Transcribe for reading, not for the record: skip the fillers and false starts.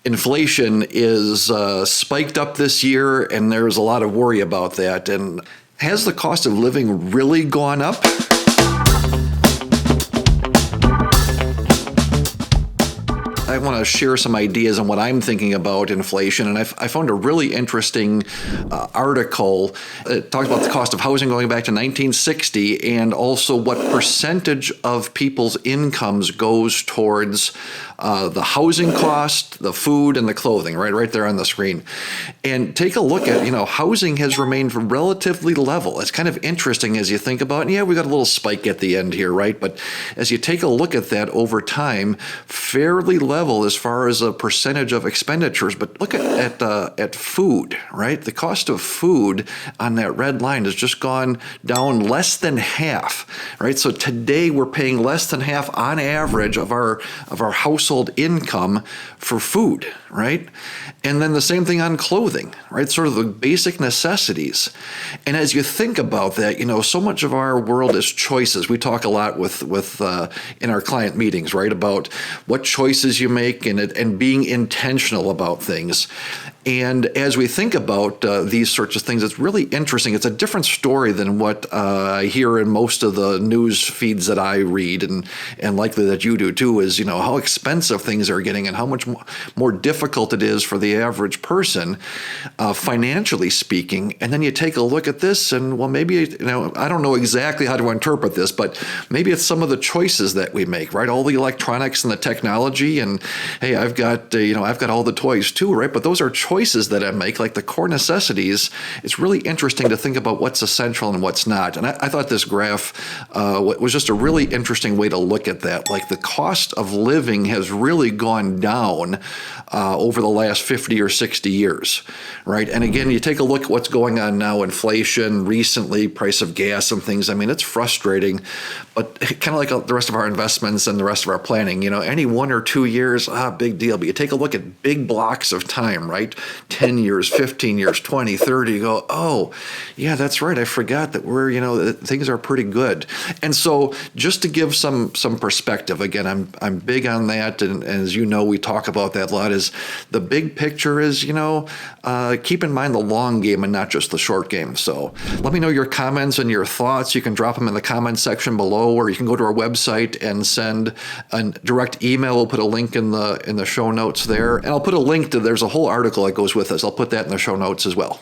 Inflation is spiked up this year, and there's a lot of worry about that. And has the cost of living really gone up? I want to share some ideas on what I'm thinking about inflation, and I found a really interesting article. It talks about the cost of housing going back to 1960 and also what percentage of people's incomes goes towards the housing cost, the food, and the clothing, right there on the screen. And take a look at, housing has remained relatively level. It's kind of interesting as you think about it. Yeah, we got a little spike at the end here, right? But as you take a look at that over time, fairly level as far as a percentage of expenditures. But look at food, right? The cost of food on that red line has just gone down less than half, right? So today we're paying less than half on average of our household income for food, right? And then the same thing on clothing, right? Sort of the basic necessities. And as you think about that, so much of our world is choices. We talk a lot with in our client meetings, right, about what choices you make and being intentional about things. And as we think about these sorts of things, it's really interesting. It's a different story than what I hear in most of the news feeds that I read, and likely that you do too, is how expensive things are getting and how much more difficult it is for the average person, financially speaking. And then you take a look at this, and well, maybe I don't know exactly how to interpret this, but maybe it's some of the choices that we make, right? All the electronics and the technology, and hey, I've got all the toys too, right? But those are choices that I make, like the core necessities. It's really interesting to think about what's essential and what's not. And I thought this graph was just a really interesting way to look at that. Like the cost of living has really gone down over the last 50 or 60 years, right? And again, you take a look at what's going on now, inflation, recently, price of gas and things. I mean, it's frustrating, but kind of like the rest of our investments and the rest of our planning, any 1 or 2 years, big deal. But you take a look at big blocks of time, right? 10 years, 15 years, 20, 30, you go, oh, yeah, that's right. I forgot that things are pretty good. And so just to give some perspective, again, I'm big on that. And as you know, we talk about that a lot, is the big picture is, keep in mind the long game and not just the short game. So let me know your comments and your thoughts. You can drop them in the comments section below, or you can go to our website and send a direct email. We'll put a link in the show notes there. And I'll put a link to, there's a whole article that goes with this. I'll put that in the show notes as well.